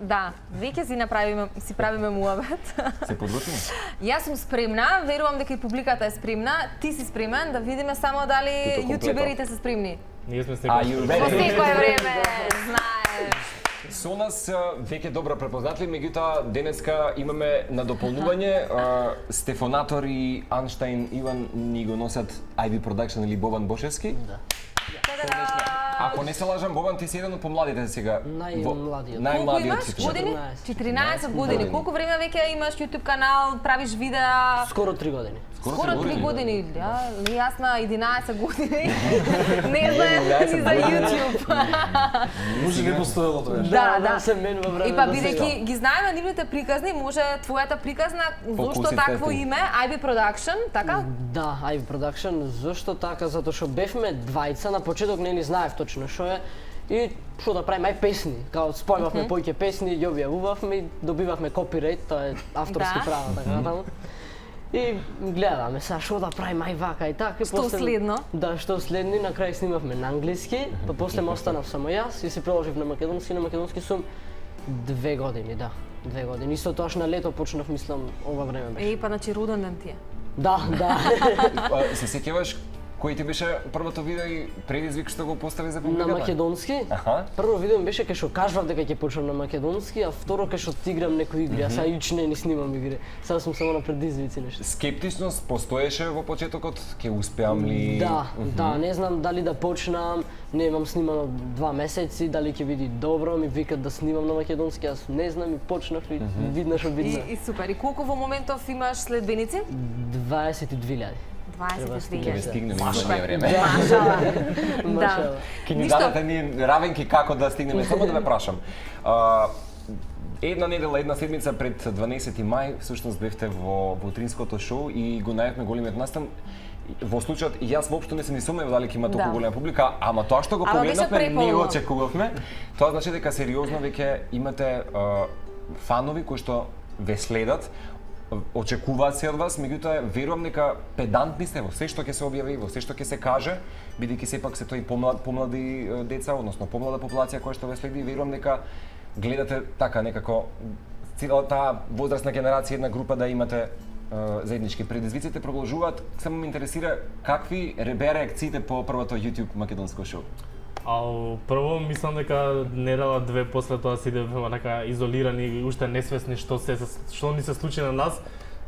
Да. Веќе си правиме муабет. Се подготвени? Јас сум спремна, верувам дека и публиката е спремна. Ти си спремен, да видиме само дали јутуберите се спремни. Ние сме По секое време, знаеш. Со нас веќе добро препознатли, меѓутоа денеска имаме надополнување. Стефонатор и Анштайн Иван ни го носат IB Production или Бобан Бошевски. Да. Ако не се лажам, Бобан, ти си еден од помладите сега. Најмладиот. Колку имаш години? 14 години. Колку време веќе имаш YouTube канал, правиш видеа? Скоро 3 години. Скоро 3 години. Јас на 11 години. Не знаем ни за YouTube. Може не постоело тоа. Да. Се менува време. И па бидејќи ги знаеме нивните приказни, може твојата приказна зошто такво име IB Production, така? Да, IB Production, зошто така? Затоа што бевме двајца, на почеток не ни знаев точно што е и што да правиме ај песни, као спојувавме поќе песни, ја објавувавме и добивавме копирейт, тоа е авторски права, така натаму. И гледаме сега што да правиме ај вака и така. Што следно? Да, што следни, на крај снимавме на англиски, па после ме останав само јас и се приложив на македонски сум 2 години, да. 2 години. Исто тоа на лето почнав, мислам, ова време беше. Па значи роден ден ти е. Да. Се сеќаваш кој ти беше првото видео и предизвик што го постави за публиката? На македонски. Прво видео беше кај што кажував дека ќе почнам на македонски, а второ кај што играм некои игри, а сега ич не снимам игри. Сега сум само на предизвици нешто. Скептичност постоеше во почетокот, ќе успеам ли? Да, не знам дали да почнам, немам снимано 2 месеци, дали ќе биде добро, ми викат да снимам на македонски, јас не знам и почнав и видно што видно. И супер. И колку во моментов имаш следбеници? 22.000. 22.000. Ќе стигнеме во ние време. Да. Ќе ни дадете ни равенки како да стигнеме. Само да ве прашам. Една недела, една седмица пред 12 мај, всушност бевте во утринското шоу и го најавме големиот настан. Во случајот јас воопшто не се ни сумнев дали ќе има толку голема публика, ама тоа што го погледнавме не го очекувавме. Тоа значи дека сериозно веќе имате фанови кои што ве следат, очекуваат се од вас, меѓутоа верувам дека педантни сте во се што ќе се објави, во се што ќе се каже, бидејќи сепак се тоа и помлади деца, односно помлада популација која што ве следи, верувам дека гледате така некако целата таа возрастна генерација, една група да имате заеднички. Предизвиците продолжуваат, само ме интересира какви беа реакциите по првото YouTube македонско шоу? Прво мислам дека недела две после тоа сидевме така изолирани и уште несвесни што ни се случи на нас,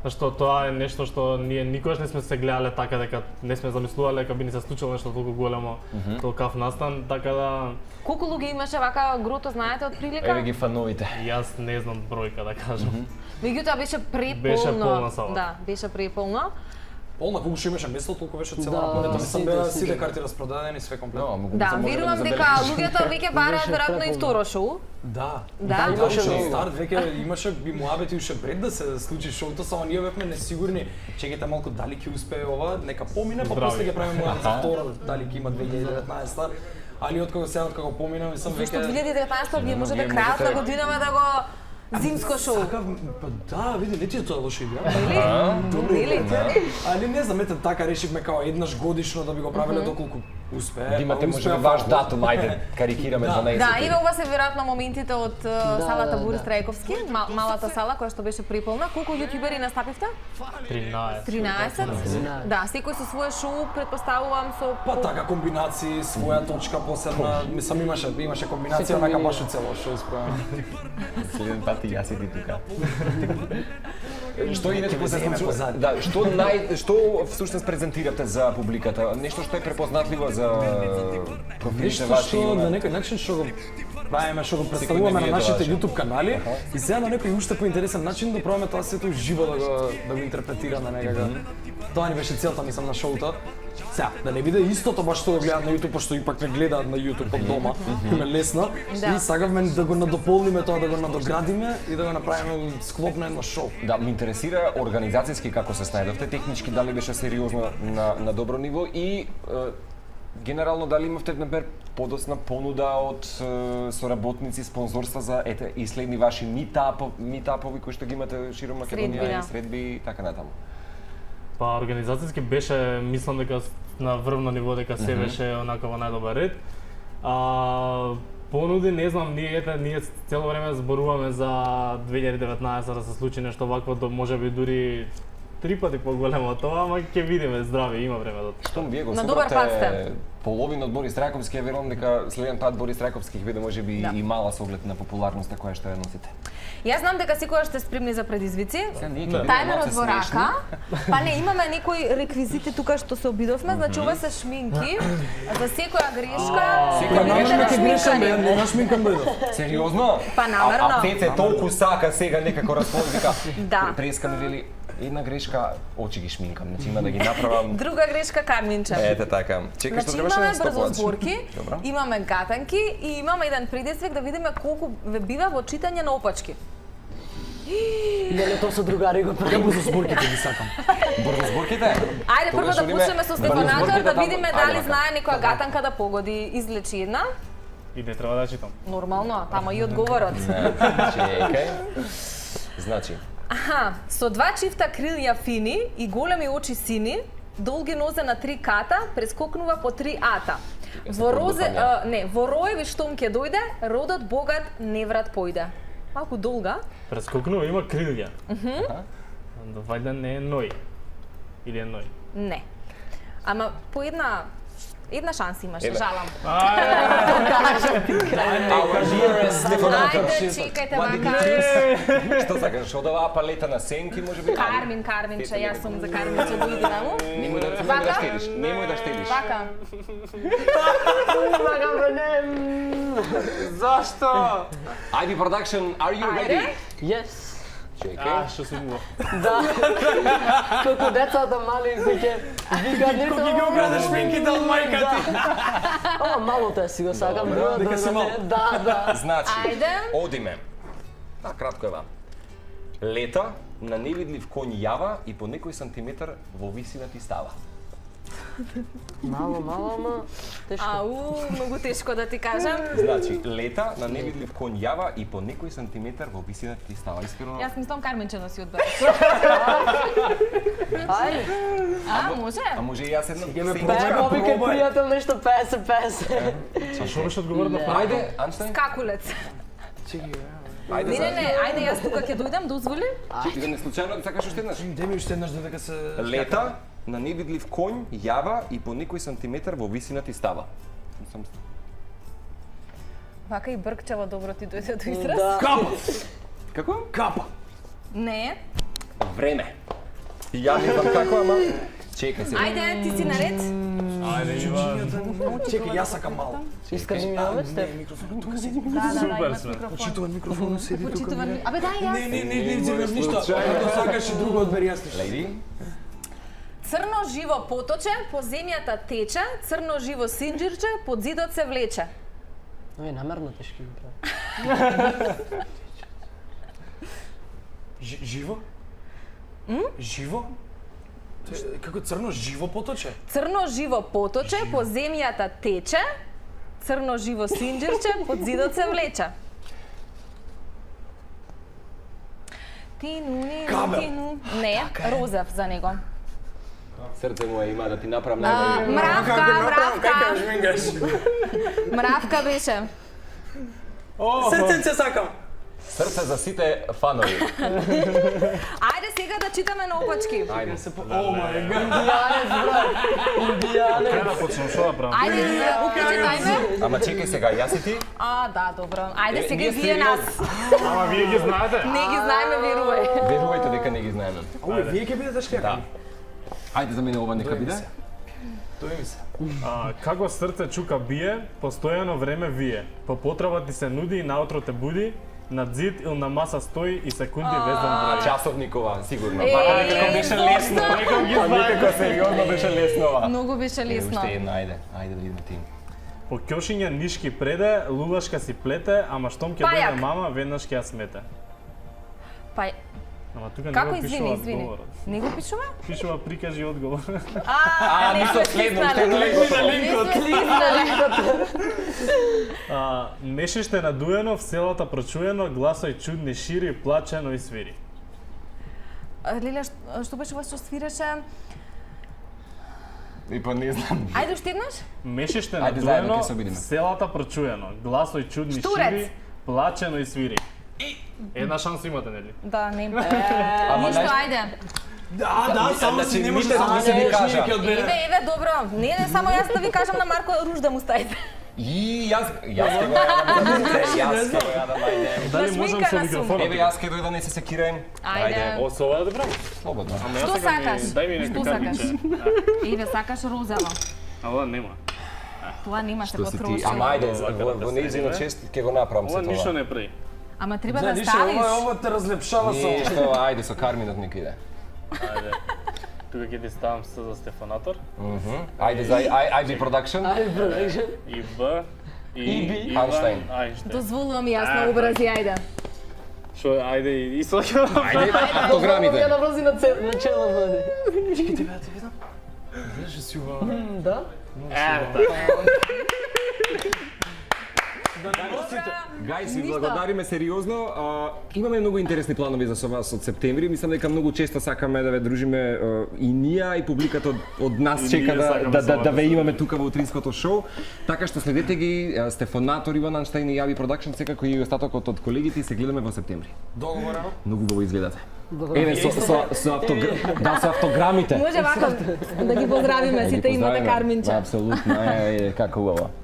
што тоа е нешто што ние никогаш не сме се гледале така, дека не сме замислувале дека би ни се случило нешто толку големо, толкав настан, така да. Колку луѓе имаше вака грото, знаете од прилика? Еве ги фановите. Јас не знам бројка да кажам. Меѓутоа беше преполно. Беше полна сала. Да, беше преполно. Полна, колку што имаше место, толку беше цела планета. Мислам беа сите карти распродадени, све комплетно. Да, верувам дека луѓето веќе бараат веројатно и второ шоу. Да. Имаше старт, веќе имаше би муабети уште пред да се случи шоуто, само ние бевме несигурни. Чекајте малку дали ќе успее ова, нека помине, па после ќе правиме муабет за втора, дали ќе има 2019. Али откако помина, мислам веќе. Зашто 2019 вие можете крајот на годинава да го зимско шоу. Да, види, не ти е тоа лоша идеја. Нели? Али не знам, ете така решивме као еднаш годишно да би го правеле доколку успее. Да имате може ваш датум, ајде карикираме 12. Да, еве ова се веројатно моментите од салата Борис Трајковски, малата сала која што беше преполна. Колку јутубери настапивте? 13. Да, секој со свое шоу, претпоставувам со Па така комбинации, своја точка посебна, мислам имаше комбинација, онака баш цело шоу спојано. Следен пат и јас и ти тука. Што иначе се случува? позади. Да, што всушност презентирате за публиката? Нешто што е препознатливо за профилите Нешто ваши? што на некој начин што го правиме, што го представуваме на нашите YouTube канали и сега на некој уште поинтересен начин да пробаме тоа сето уживо да го интерпретираме некако. Тоа ни беше целта, мислам, на шоуто. Сега, да не биде истото баш што го гледаат на YouTube, пошто ипак не гледаат на YouTube од дома, им е лесно. И сакавме да го надополниме тоа, да го надоградиме и да го направиме склопно едно шоу. Да, ме интересира организацијски како се снајдовте, технички дали беше сериозно на добро ниво и генерално дали имавте например подосна понуда од соработници, спонзорства за и следни ваши митапови кои што ги имате широм Македонија и средби и така натаму. Па организацијски беше, мислам дека на врвно ниво дека се беше онака во најдобар ред. Понуди, не знам, ние цело време зборуваме за 2019 да се случи нешто вакво, можеби дури 3 пати поголемо од тоа, ама ќе видиме, здрави, има време до тоа. Штом вие го На добар пат сте. собрате половина од Борис Трајковски, ја верувам дека следен пат Борис Трајковски ќе биде можеби и мала со оглед на популярноста која што ја носите. Јас знам дека секогаш сте спремни за предизвици. Сега ние ќе бидеме Тајмерот малце во смешни. рака. Па не, имаме некои реквизити тука што се обидовме, значи ова се шминки за секоја грешка. Секоја ќе грешка бидете ќе грешам, нашминкани. не нашминкам дојдов. Сериозно? Па намерно. А Цеце толку сака сега некако разположика. Да. Преска ми вели една грешка, очи ги шминкам, значи има да ги направам. Друга грешка Карминче. Ете така. Чекай што Значи требаше имаме да брзо стопуваш. зборки, Добро. имаме гатанки и имаме еден предизвик да видиме колку ве бива во читање на опачки. Нели тоа со другари го Ја правим. брзо зборките ги сакам. Брзо зборките? Ајде прво Тогаш да одиме почнеме со брзо Стефанатор зборките да таму. видиме Ајде, дали вака. знае некоја гатанка да погоди, излечи една. И не треба да читам. Нормално, тамо и одговорот. Чекај. Значи, Аха, со два чифта крилја фини и големи очи сини, долги нозе на 3 ката, прескокнува по 3 ата. Во розе, во роеви штом ќе дојде, родот богат неврат појде. Малку долга. Прескокнува, има крилја. Вајда не е ној. Или е ној. Не. Ама по една шанса имаш, Еве. жалам. our dearest Стефанатор. Ајде, чекајте What did you вака. choose? Што сакаш, од оваа палета на сенки можеби? Карминче, јас сум за Карминче, дојди наму. Немој да Вака? штедиш, немој да штедиш. Вака. Зашто? IB Production, are you ready? Ајде. Yes. Чекај. Што сумува. Да. Колку децата мали кои ќе викаат нешто. Колку ги оградеш шминките од мајка ти. Ама малото е си го сакам. Добро, дека си мал. Да. Значи, Ајде. одиме. Да, кратко е ва. Лета на невидлив конј јава и по некој сантиметар во висина ти става. Мало, ама тешко. Ау, многу тешко да ти кажам. Значи, лета на невидлив конј јава и по некој сантиметар во висина ти става. Искрено. Јас мислам Карминче носи одбера. Ајде. Може? А може и јас една Ќе ме сенчка? Бе, повикај пријател нешто 50-50. А што беше одговор на прва? Ајде, Анштайн. Скакулец. Ајде. Не, ајде јас тука ќе дојдам, дозволи? Чекај да не случајно да сакаш уште еднаш. Деми уште еднаш додека се Лета на невидлив конј јава и по некој сантиметар во висина ти става. Сам Вака и бркчева добро ти дојде до израз. Да. Капа. Како? Капа. Не. Време. И ја не знам како, ама чекај се. Ајде, ти си наред. Ајде, Иван. Чекај, јас сакам мало. Искаш да ми имаме сте? Микрофонот тука седи. Супер имаш сме. микрофон. Почитуван микрофон седи тука. Почитуван. Абе дај јас. Не вземаш ништо. Ако сакаш и друго одбери јас ништо. Леди, Црно живо поточе, по земјата тече, црно живо синџирче, под зидот се влече. Ој, намерно тешки го прави. Живо? Живо? Како црно живо поточе? Црно живо поточе, по земјата тече, црно живо синџирче, под зидот се влече. Кабел. Не, розев за него. срце му е има да ти направам најбаје. Мравка беше. Срценце сакам. Срце за сите фанови. Ајде сега да читаме на опачки. Ајде. О мај гад. Индијанец, брат. Индијанец. Треба да почнем што да правам. Ајде, укажи тајмер. Ама чекај сега, јас и ти? Да, добро. Ајде сега ние вие сте нас. Ама вие ги знаете. Не ги знаеме, верувај. Верувајте дека не ги знаеме. Ова вие ќе бидете шкака. Да. Ајде за мене ова нека биде. Тој ми се. Како срце чука бие, постојано време вие. По потреба ти се нуди и наутро те буди, на зид или на маса стои и секунди вездан број. Часовникова, сигурно. Е, Вака некако беше лесно. Некако ги А знаете. некако сериозно беше лесно ова. Многу беше лесно. Уште една, ајде. Ајде да видиме ти. По ќошиња нишки преде, лулашка си плете, ама штом ќе Пајак. дојде мама, веднаш ќе ја смете. Па, Ама тука не како го извини, пишува извини. одговорот. Не го пишува? Пишува прикажи одговор. Не нисо сме следно, стиснали. уште едно Не сме стиснали. Мешиште надуено, в селата прочуено, гласој чудни шири, плачено и свири. Лиле, што беше ова што свиреше? И па не знам. Ајде уште еднаш? Мешиште Ајде, заедно надуено, ќе се обидиме. селата прочуено, гласој чудни Штурец. шири, плачено и свири. Една шанса имате, нели? Да, не. Ама Ништо, знаеш- ајде. Да, само си не може Мите, да се ви кажа. Еве, добро. Не, само јас да ви кажам на Марко руж да му ставите. И јас ќе го јадам, ајде. Дали можам шминка со на микрофонот? Еве јас ќе дојдам, не се секирајм. Ајде. О, со ова да правам? Слободно. Ама Што јас сега сакаш? Дај ми Што некој сакаш? кармиче. Еве, сакаш розово. А ова нема. Тоа нема се Што си ти? потроши. Ама ајде, во да нејзина седиме. чест ќе го направам Ова се ништо тоа. не прави. Ама треба Да, да ништо, ставиш. ова те разлепшава со. Ништо, ајде со Карминот нека иде. Ајде. Тука ќе ти ставам С за Стефанатор. Ајде за IB Production. Ај, продакшн. И Б. И Einstein. Einstein. Дозволувам јас на образи, ајде. Шо, ајде и со ќе Ајде, автограмите. Ја наврази на чело води. Знаеш си ова? Да? Гајс, ви благодариме сериозно. Имаме многу интересни планови за со вас од септември. Мислам дека многу често сакаме да ве дружиме и ние и публиката од нас И чека ние сакаме да со вас ве да имаме тука во утринското шоу. Така што следете ги Стефанатор, Иван Анштајн и Јави Продакшн, секако и остатокот од колегите и се гледаме во септември. Договорено. Многу убаво изгледате. Еве со автограмите. Може вака да ги поздравиме сите имате Карминче. Апсолутно, како убаво.